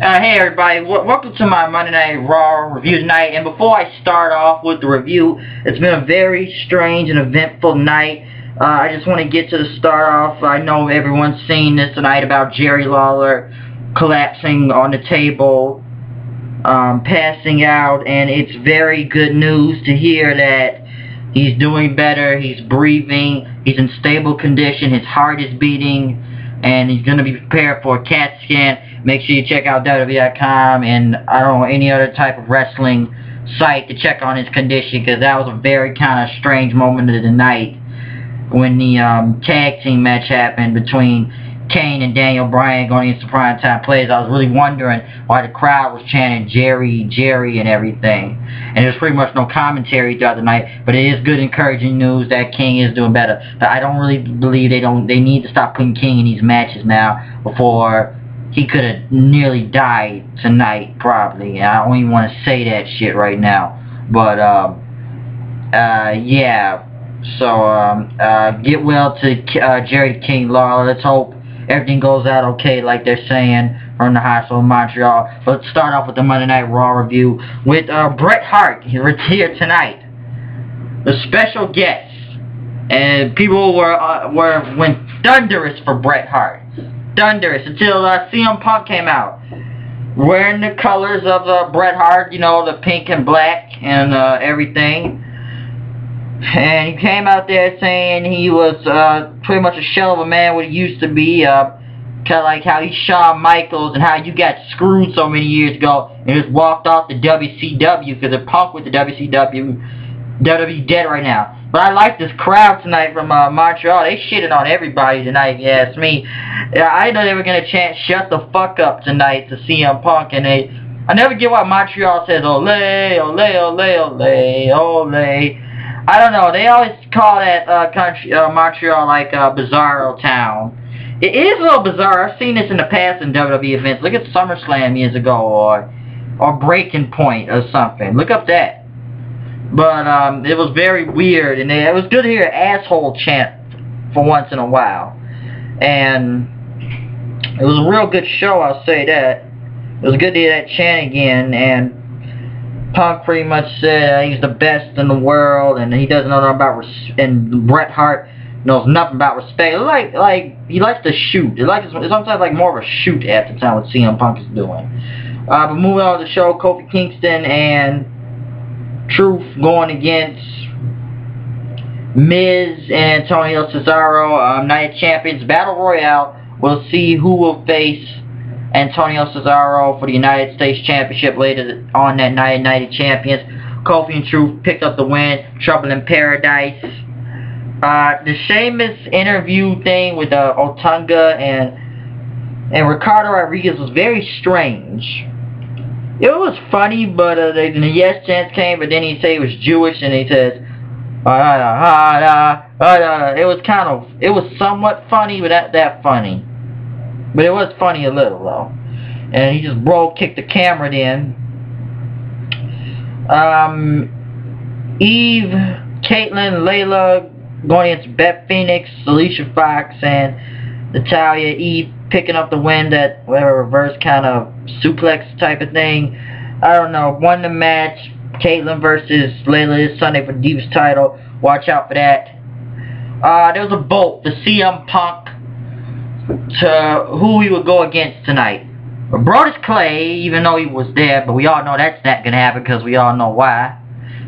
Hey everybody, welcome to my Monday Night Raw review tonight. And before I start off with the review, it's been a very strange and eventful night. I just want to get to the start off. I know everyone's seen this tonight about Jerry Lawler collapsing on the table, passing out, and it's very good news to hear that he's doing better, he's breathing, he's in stable condition, his heart is beating, and he's going to be prepared for a CAT scan. Make sure you check out WWE.com and I don't know, any other type of wrestling site to check on his condition, because that was a very kind of strange moment of the night when the tag team match happened between Kane and Bryan going against the primetime players. I was really wondering why the crowd was chanting Jerry, Jerry and everything. And there's pretty much no commentary throughout the night, but it is good encouraging news that King is doing better. But I don't really believe they need to stop putting King in these matches now, before he could have nearly died tonight, probably. I don't even want to say that shit right now. But, yeah. So, get well to Jerry King Lawler. Let's hope everything goes out okay, like they're saying, from the hospital in Montreal. But let's start off with the Monday Night Raw review with Bret Hart. He's here tonight. The special guest. And people went thunderous for Bret Hart. Thunderous until CM Punk came out wearing the colors of Bret Hart, you know, the pink and black and everything. And he came out there saying he was pretty much a shell of a man what he used to be, kind of like how he's Shawn Michaels and how you got screwed so many years ago and just walked off the WCW because if Punk with the WCW, WWE dead right now. But I like this crowd tonight from Montreal. They shitted on everybody tonight, if you ask me. I didn't know they were going to chant "Shut the fuck up" tonight to CM Punk, and I never get why Montreal says "Ole, ole, ole, ole, ole." I don't know. They always call that Montreal like Bizarro Town. It is a little bizarre. I've seen this in the past in WWE events. Look at SummerSlam years ago, or Breaking Point or something. Look up that. But it was very weird, and it was good to hear asshole chant for once in a while. And it was a real good show, I'll say that. It was good to hear that chant again, and Punk pretty much said he's the best in the world, and he doesn't know nothing about and Bret Hart knows nothing about respect. Like he likes to shoot. It's sometimes like more of a shoot at the time what CM Punk is doing. But moving on to the show, Kofi Kingston and Truth going against Miz and Antonio Cesaro, Night of Champions Battle Royale. We'll see who will face Antonio Cesaro for the United States Championship later on that night of Night of Champions. Kofi and Truth picked up the win. Trouble in Paradise. The Sheamus interview thing with Otunga and Ricardo Rodriguez was very strange. It was funny, but the yes chance came, but then he said he was Jewish, and he says, it was somewhat funny, but not that funny. But it was funny a little, though. And he just kicked the camera then. Eve, Caitlyn, Layla going against Beth Phoenix, Alicia Fox, and Natalya. Eve picking up the win, that whatever reverse kind of suplex type of thing. I don't know. Won the match. Caitlyn versus Layla this Sunday for the Divas title. Watch out for that. There was a vote to CM Punk to who he would go against tonight. Brodus Clay, even though he was there, but we all know that's not going to happen because we all know why.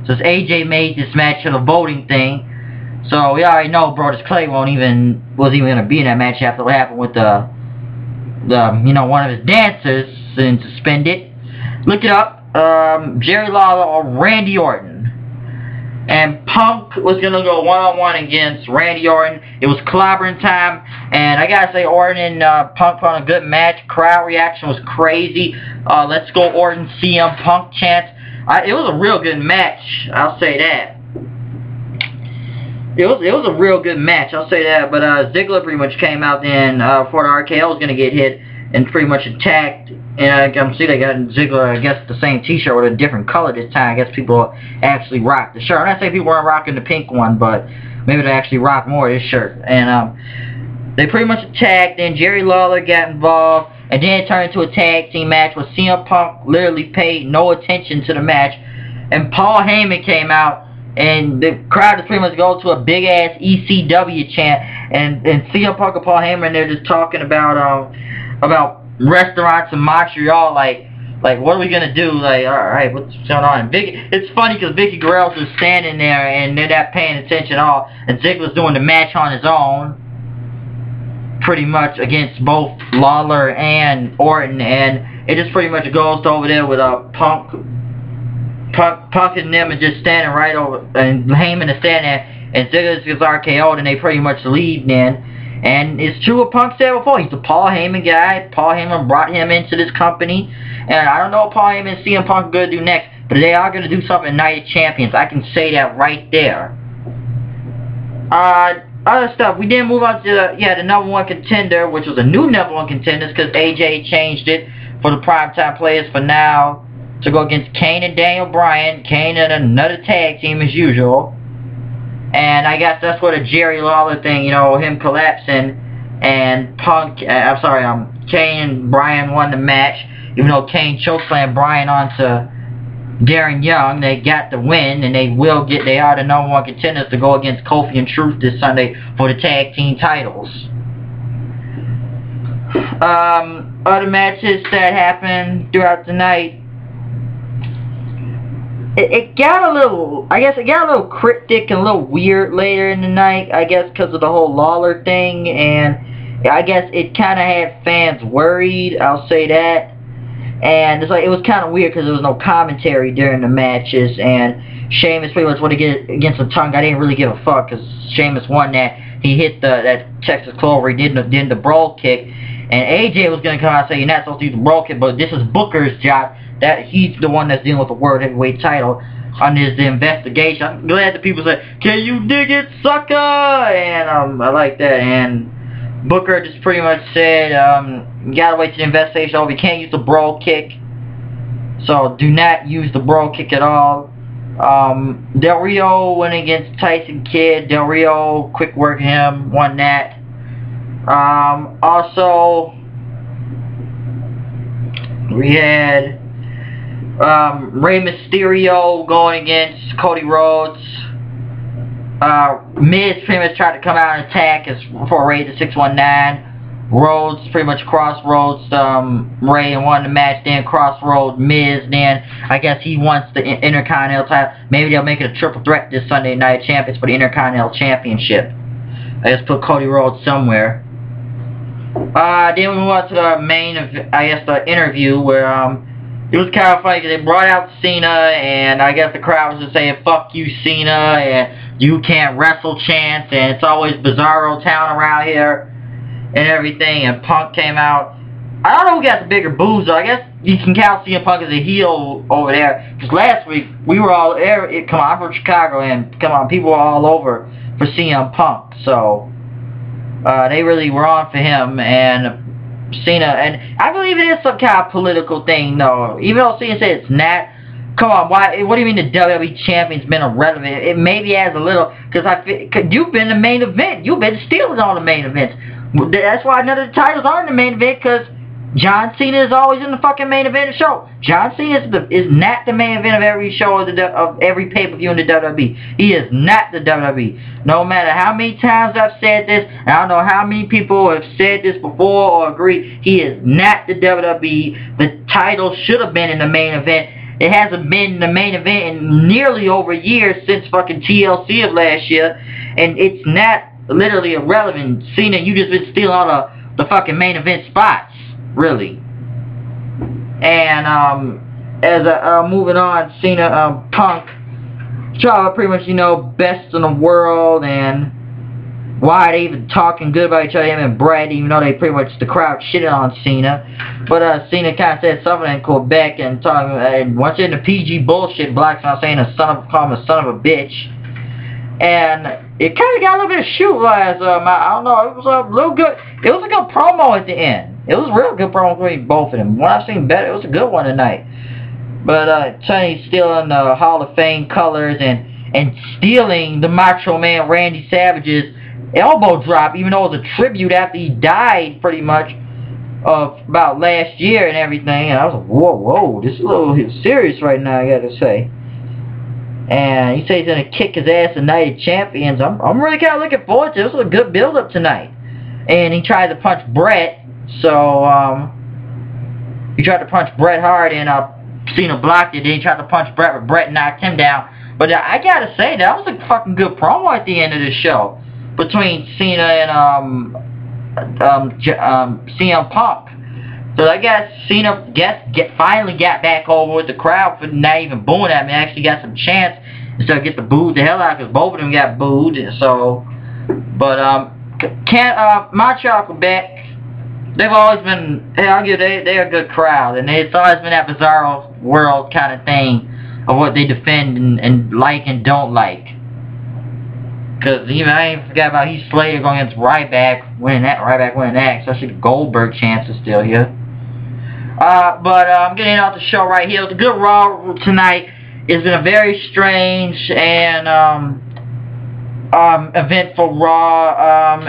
Since AJ made this match a voting thing, so we already know Brodus Clay wasn't even going to be in that match after what happened with one of his dancers and suspended. Look it up. Jerry Lawler or Randy Orton. And Punk was going to go one-on-one against Randy Orton. It was clobbering time. And I got to say, Orton and Punk put on a good match. Crowd reaction was crazy. Let's go Orton, CM Punk chants. It was a real good match. I'll say that. It was a real good match. I'll say that. But Ziggler pretty much came out then for the RKO was going to get hit and pretty much attacked. And I can see they got Ziggler, I guess, the same t-shirt with a different color this time. I guess people actually rocked the shirt. I'm not saying people weren't rocking the pink one, but maybe they actually rocked more of this shirt. And they pretty much attacked, and Jerry Lawler got involved, and then it turned into a tag team match where CM Punk literally paid no attention to the match, and Paul Heyman came out, and the crowd is pretty much going to a big ass ECW chant, and CM Punk and Paul Heyman, they're just talking about restaurants in Montreal, like what are we gonna do? Like, alright, what's going on? It's funny because Vicky Guerrero's just standing there and they're not paying attention at all, and Ziggler's doing the match on his own, pretty much against both Lawler and Orton, and it just pretty much goes over there with Punk and them and just standing right over, and Heyman is standing there, and Ziggler gets RKO'd, and they pretty much leave then. And it's true what Punk said before. He's a Paul Heyman guy. Paul Heyman brought him into this company. And I don't know what Paul Heyman and CM Punk are going to do next, but they are going to do something Night of Champions. I can say that right there. Other stuff. We didn't move on to the number one contender, which was a new number one contender because AJ changed it for the primetime players for now to go against Kane and Daniel Bryan. Kane and another tag team as usual. And I guess that's what a Jerry Lawler thing, you know, him collapsing, and Kane and Bryan won the match, even though Kane chokeslammed Bryan onto Darren Young. They got the win, and they are the number one contenders to go against Kofi and Truth this Sunday for the tag team titles. Other matches that happened throughout the night. It got a little cryptic and a little weird later in the night, I guess because of the whole Lawler thing, and I guess it kind of had fans worried, I'll say that. And it's like, it was kind of weird because there was no commentary during the matches, and Sheamus pretty much wanted to get against the tongue. I didn't really give a fuck because Sheamus won that. He hit that Texas Clover, he did the brawl kick, and AJ was going to come out and say, you're not supposed to use the brawl kick, but this is Booker's job. That he's the one that's dealing with the World Heavyweight title on the investigation. I'm glad the people say, can you dig it, sucker? And I like that. And Booker just pretty much said, you gotta wait till the investigation over. You can't use the brawl kick, so do not use the brawl kick at all. Del Rio went against Tyson Kidd. Del Rio, quick work him, won that. Also, we had Rey Mysterio going against Cody Rhodes. Miz pretty much tried to come out and attack before Rey to 619. Rhodes pretty much crossroads Rey and won the match, then crossroads Miz, then I guess he wants the Intercontinental title. Maybe they'll make it a triple threat this Sunday Night Champions for the Intercontinental Championship. I just put Cody Rhodes somewhere. Then we move on to the main, the interview where it was kind of funny because they brought out Cena, and I guess the crowd was just saying, fuck you, Cena, and you can't wrestle chants, and it's always Bizarro Town around here, and everything, and Punk came out. I don't know who got the bigger boos, though. I guess you can count CM Punk as a heel over there, because last week, we were all, come on, I'm from Chicago, and come on, people were all over for CM Punk, so they really were on for him, and Cena, and I believe it is some kind of political thing, though. Even though Cena said it's not. Come on, why? What do you mean the WWE champion's been irrelevant? It maybe has a little, because you've been the main event. You've been stealing all the main events. That's why none of the titles are in the main event, because John Cena is always in the fucking main event of the show. John Cena is not the main event of every show of every pay-per-view in the WWE. He is not the WWE. No matter how many times I've said this, and I don't know how many people have said this before or agree, he is not the WWE. The title should have been in the main event. It hasn't been in the main event in nearly over a year since fucking TLC of last year, and it's not literally irrelevant. Cena, you just been stealing all the fucking main event spots. Really. And moving on, Cena, Punk, pretty much, you know, best in the world, and why they even talking good about each other, him and Bret, even though they pretty much, the crowd shitted on Cena. But Cena kind of said something in Quebec and talking, and once in the PG bullshit, blacks not saying call him a son of a bitch. And it kind of got a little bit of shoot last, I don't know, it was a little good, it was a good promo at the end. It was a real good promo between both of them. One I've seen better, it was a good one tonight. But Tony's stealing the Hall of Fame colors and stealing the Macho Man Randy Savage's elbow drop, even though it was a tribute after he died, pretty much. of about last year and everything, and I was like, whoa, this is a little serious right now, I gotta say. And he says he's gonna kick his ass in Night of Champions. I'm really kind of looking forward to it. This was a good build-up tonight. And he tried to punch Bret, so he tried to punch Bret Hart, and Cena blocked it. Then he tried to punch Bret, but Bret knocked him down. But I gotta say, that was a fucking good promo at the end of the show between Cena and CM Punk. So I guess Cena finally got back over with the crowd for not even booing at me. Actually got some chance instead of get the booed the hell out, because both of them got booed. So, but Montreal, Quebec, they've always been, they're a good crowd, and it's always been that bizarro world kind of thing of what they defend and like and don't like. Because even I ain't forgot about Heath Slater going against Ryback, winning that, especially the Goldberg chance is still here. But I'm getting out the show right here. It was a good Raw tonight. It's been a very strange and event for Raw,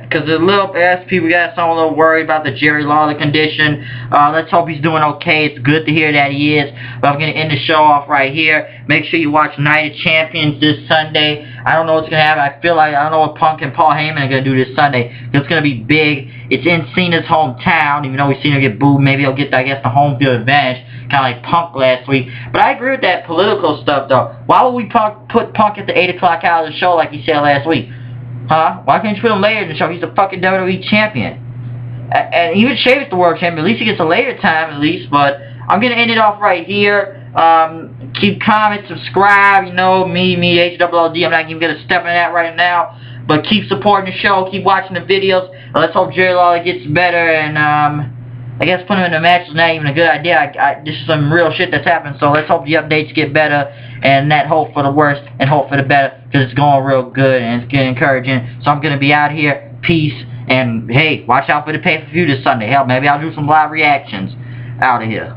because a little people got some a little worried about the Jerry Lawler condition. Let's hope he's doing okay. It's good to hear that he is. But I'm going to end the show off right here. Make sure you watch Night of Champions this Sunday. I don't know what's going to happen. I feel like I don't know what Punk and Paul Heyman are going to do this Sunday. It's going to be big. It's in Cena's hometown, even though we've seen him get booed. Maybe he'll get, I guess, the home field advantage, kind of like Punk last week. But I agree with that political stuff, though. Why would we put Punk at the 8 o'clock hour of the show like he said last week? Huh? Why can't you put him later in the show? He's the fucking WWE champion. And even Sheamus the world champion. At least he gets a later time, at least. But I'm going to end it off right here. Keep commenting, subscribe, you know, me, HWLD. I'm not even going to step in that right now. But keep supporting the show, keep watching the videos. Let's hope Jerry Lawler gets better, and I guess putting him in the match is not even a good idea. This is some real shit that's happened, so let's hope the updates get better, and not hope for the worst and hope for the better, because it's going real good and it's getting encouraging. So I'm going to be out here. Peace, and hey, watch out for the pay-per-view this Sunday. Hell, maybe I'll do some live reactions out of here.